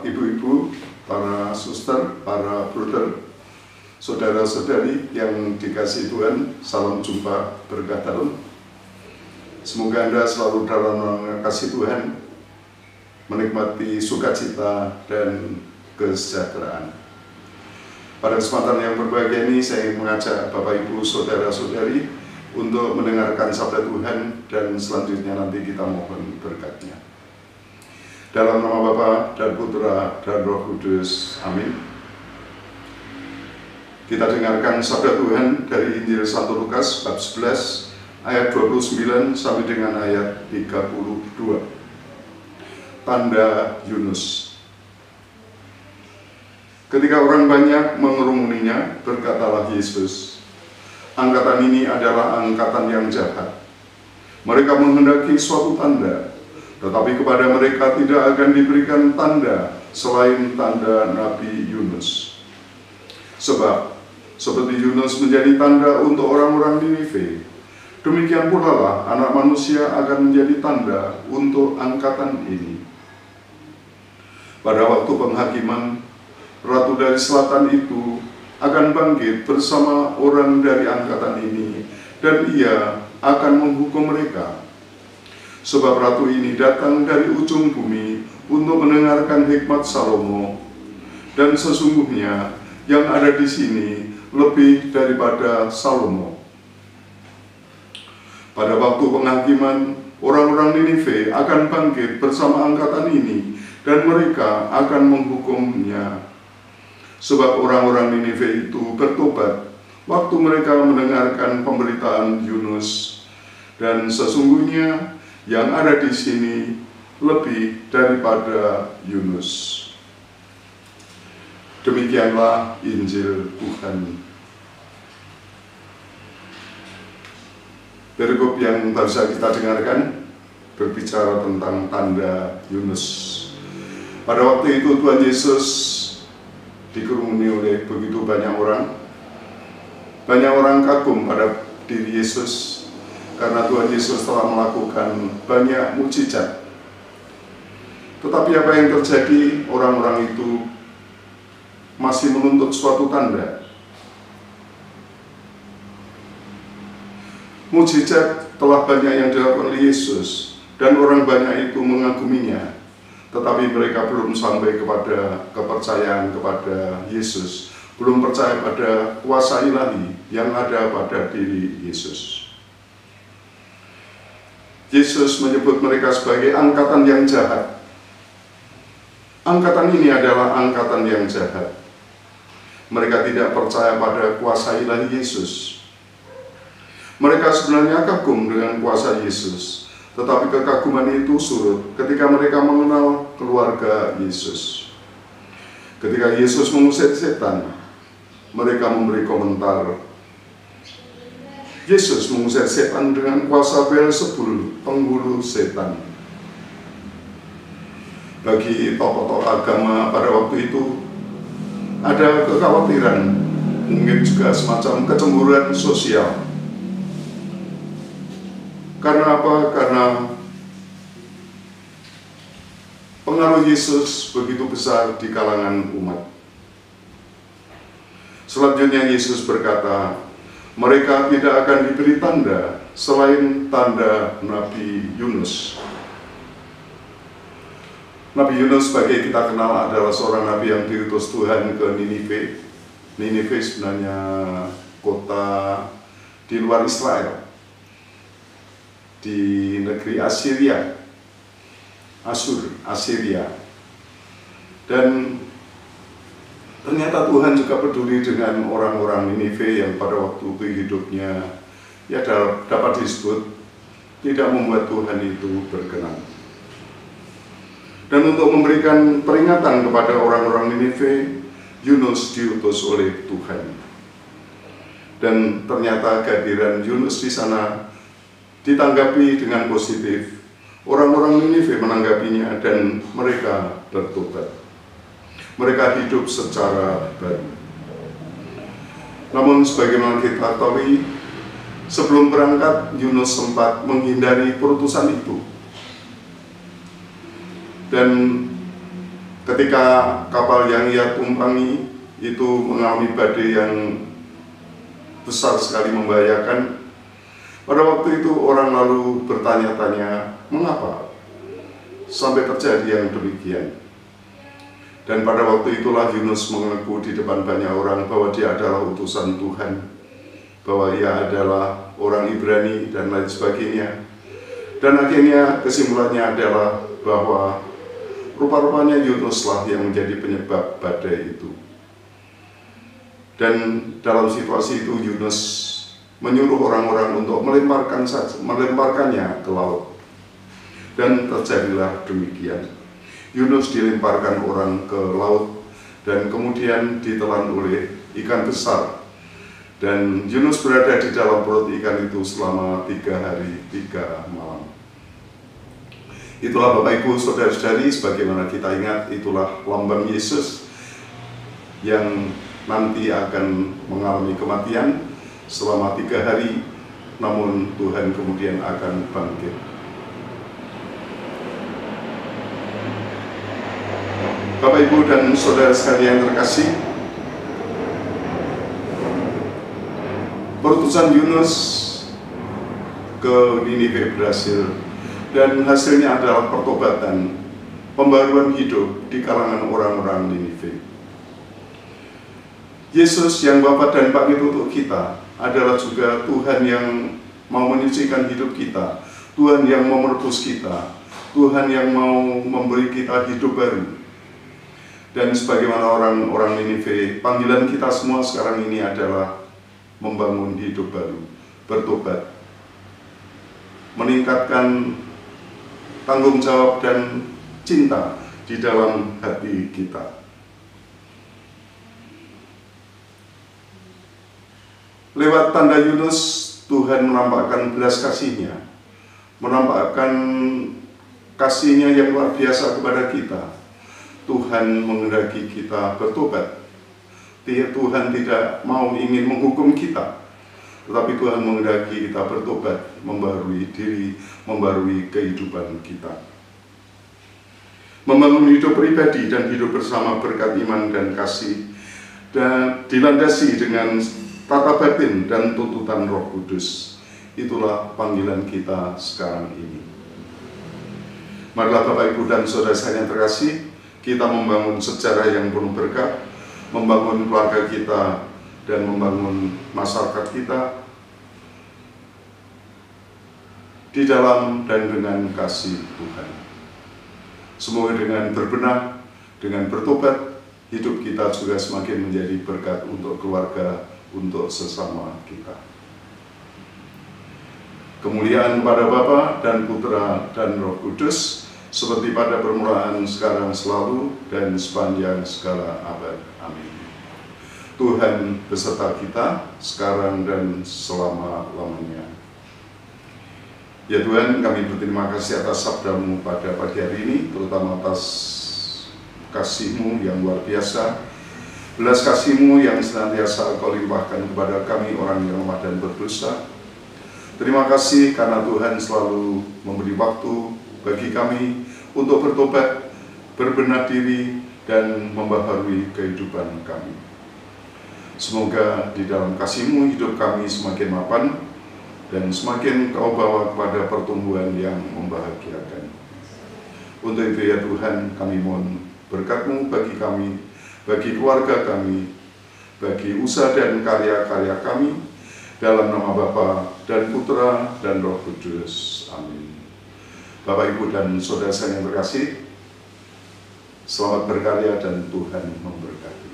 Bapak, Ibu-ibu, para suster, para bruder, saudara-saudari yang dikasihi Tuhan, salam jumpa berkah dalam. Semoga Anda selalu dalam kasih Tuhan, menikmati sukacita dan kesejahteraan. Pada kesempatan yang berbahagia ini, saya ingin mengajak Bapak, Ibu, saudara-saudari untuk mendengarkan sabda Tuhan, dan selanjutnya nanti kita mohon berkat-Nya. Dalam nama Bapa dan Putra dan Roh Kudus, amin. Kita dengarkan sabda Tuhan dari Injil Santo Lukas bab 11 ayat 29 sampai dengan ayat 32. Tanda Yunus. Ketika orang banyak mengerumuninya, berkatalah Yesus, "Angkatan ini adalah angkatan yang jahat. Mereka menghendaki suatu tanda, tetapi kepada mereka tidak akan diberikan tanda selain tanda Nabi Yunus. Sebab seperti Yunus menjadi tanda untuk orang-orang Ninive, demikian pula lah Anak Manusia akan menjadi tanda untuk angkatan ini. Pada waktu penghakiman, Ratu dari Selatan itu akan bangkit bersama orang dari angkatan ini, dan ia akan menghukum mereka. Sebab ratu ini datang dari ujung bumi untuk mendengarkan hikmat Salomo, dan sesungguhnya yang ada di sini lebih daripada Salomo." Pada waktu penghakiman, orang-orang Ninive akan bangkit bersama angkatan ini, dan mereka akan menghukumnya. Sebab orang-orang Ninive itu bertobat waktu mereka mendengarkan pemberitaan Yunus, dan sesungguhnya yang ada di sini lebih daripada Yunus. Demikianlah Injil Tuhan. Perikop yang baru kita dengarkan berbicara tentang tanda Yunus. Pada waktu itu Tuhan Yesus dikerumuni oleh begitu banyak orang. Banyak orang kagum pada diri Yesus karena Tuhan Yesus telah melakukan banyak mukjizat. Tetapi apa yang terjadi? Orang-orang itu masih menuntut suatu tanda. Mukjizat telah banyak yang dilakukan oleh Yesus, dan orang banyak itu mengaguminya. Tetapi mereka belum sampai kepada kepercayaan kepada Yesus, belum percaya pada kuasa ilahi yang ada pada diri Yesus. Yesus menyebut mereka sebagai angkatan yang jahat. Angkatan ini adalah angkatan yang jahat. Mereka tidak percaya pada kuasa ilahi Yesus. Mereka sebenarnya kagum dengan kuasa Yesus, tetapi kekaguman itu surut ketika mereka mengenal keluarga Yesus. Ketika Yesus mengusir setan, mereka memberi komentar, "Yesus mengusir setan dengan kuasa Beelzebul, penghulu setan." Bagi tokoh-tokoh agama pada waktu itu, ada kekhawatiran, mungkin juga semacam kecemburuan sosial. Karena apa? Karena pengaruh Yesus begitu besar di kalangan umat. Selanjutnya Yesus berkata, mereka tidak akan diberi tanda selain tanda Nabi Yunus. Nabi Yunus sebagai kita kenal adalah seorang nabi yang diutus Tuhan ke Ninive. Ninive sebenarnya kota di luar Israel, di negeri Assyria, Assyria. Dan ternyata Tuhan juga peduli dengan orang-orang Ninive yang pada waktu itu hidupnya ya dapat disebut tidak membuat Tuhan itu berkenan. Dan untuk memberikan peringatan kepada orang-orang Ninive, Yunus diutus oleh Tuhan. Dan ternyata kehadiran Yunus di sana ditanggapi dengan positif. Orang-orang Ninive menanggapinya dan mereka bertobat. Mereka hidup secara baru. Namun sebagaimana kita ketahui, sebelum berangkat Yunus sempat menghindari perutusan itu. Dan ketika kapal yang ia tumpangi itu mengalami badai yang besar sekali membahayakan. Pada waktu itu orang lalu bertanya-tanya, mengapa sampai terjadi yang demikian? Dan pada waktu itulah Yunus mengaku di depan banyak orang bahwa dia adalah utusan Tuhan, bahwa ia adalah orang Ibrani dan lain sebagainya. Dan akhirnya kesimpulannya adalah bahwa rupa-rupanya Yunuslah yang menjadi penyebab badai itu. Dan dalam situasi itu Yunus menyuruh orang-orang untuk melemparkannya ke laut. Dan terjadilah demikian. Yunus dilemparkan orang ke laut dan kemudian ditelan oleh ikan besar. Dan Yunus berada di dalam perut ikan itu selama 3 hari 3 malam. Itulah Bapak Ibu Saudara-saudari, sebagaimana kita ingat, itulah lambang Yesus yang nanti akan mengalami kematian selama 3 hari, namun Tuhan kemudian akan bangkit. Bapak, Ibu, dan Saudara sekalian terkasih, perutusan Yunus ke Niniwe berhasil, dan hasilnya adalah pertobatan, pembaruan hidup di kalangan orang-orang Niniwe. Yesus yang Bapa dan Bangkit untuk kita adalah juga Tuhan yang mau menyucikan hidup kita, Tuhan yang mau menebus kita, Tuhan yang mau memberi kita hidup baru. Dan sebagaimana orang-orang Niniwe, panggilan kita semua sekarang ini adalah membangun hidup baru, bertobat, meningkatkan tanggung jawab dan cinta di dalam hati kita. Lewat tanda Yunus, Tuhan menampakkan belas kasih-Nya, menampakkan kasih-Nya yang luar biasa kepada kita. Tuhan menghendaki kita bertobat. Tuhan tidak mau ingin menghukum kita, tetapi Tuhan menghendaki kita bertobat, membarui diri, membarui kehidupan kita. Membangun hidup pribadi dan hidup bersama berkat iman dan kasih, dan dilandasi dengan tata batin dan tuntutan Roh Kudus. Itulah panggilan kita sekarang ini. Marilah Bapak, Ibu, dan Saudara sekalian terkasih, kita membangun sejarah yang penuh berkah, membangun keluarga kita, dan membangun masyarakat kita di dalam dan dengan kasih Tuhan. Semoga dengan berbenah, dengan bertobat, hidup kita juga semakin menjadi berkat untuk keluarga, untuk sesama kita. Kemuliaan kepada Bapa dan Putra dan Roh Kudus, seperti pada permulaan, sekarang, selalu, dan sepanjang segala abad. Amin. Tuhan beserta kita, sekarang dan selama-lamanya. Ya Tuhan, kami berterima kasih atas sabda-Mu pada pagi hari ini, terutama atas kasih-Mu yang luar biasa, belas kasih-Mu yang senantiasa Kau limpahkan kepada kami orang yang lemah dan berdosa. Terima kasih karena Tuhan selalu memberi waktu bagi kami untuk bertobat, berbenah diri, dan membaharui kehidupan kami. Semoga di dalam kasih-Mu hidup kami semakin mapan, dan semakin Kau bawa kepada pertumbuhan yang membahagiakan. Untuk itu ya Tuhan, kami mohon berkat-Mu bagi kami, bagi keluarga kami, bagi usaha dan karya-karya kami, dalam nama Bapa dan Putra dan Roh Kudus. Amin. Bapak, Ibu, dan Saudara sekalian yang terkasih, selamat berkarya dan Tuhan memberkati.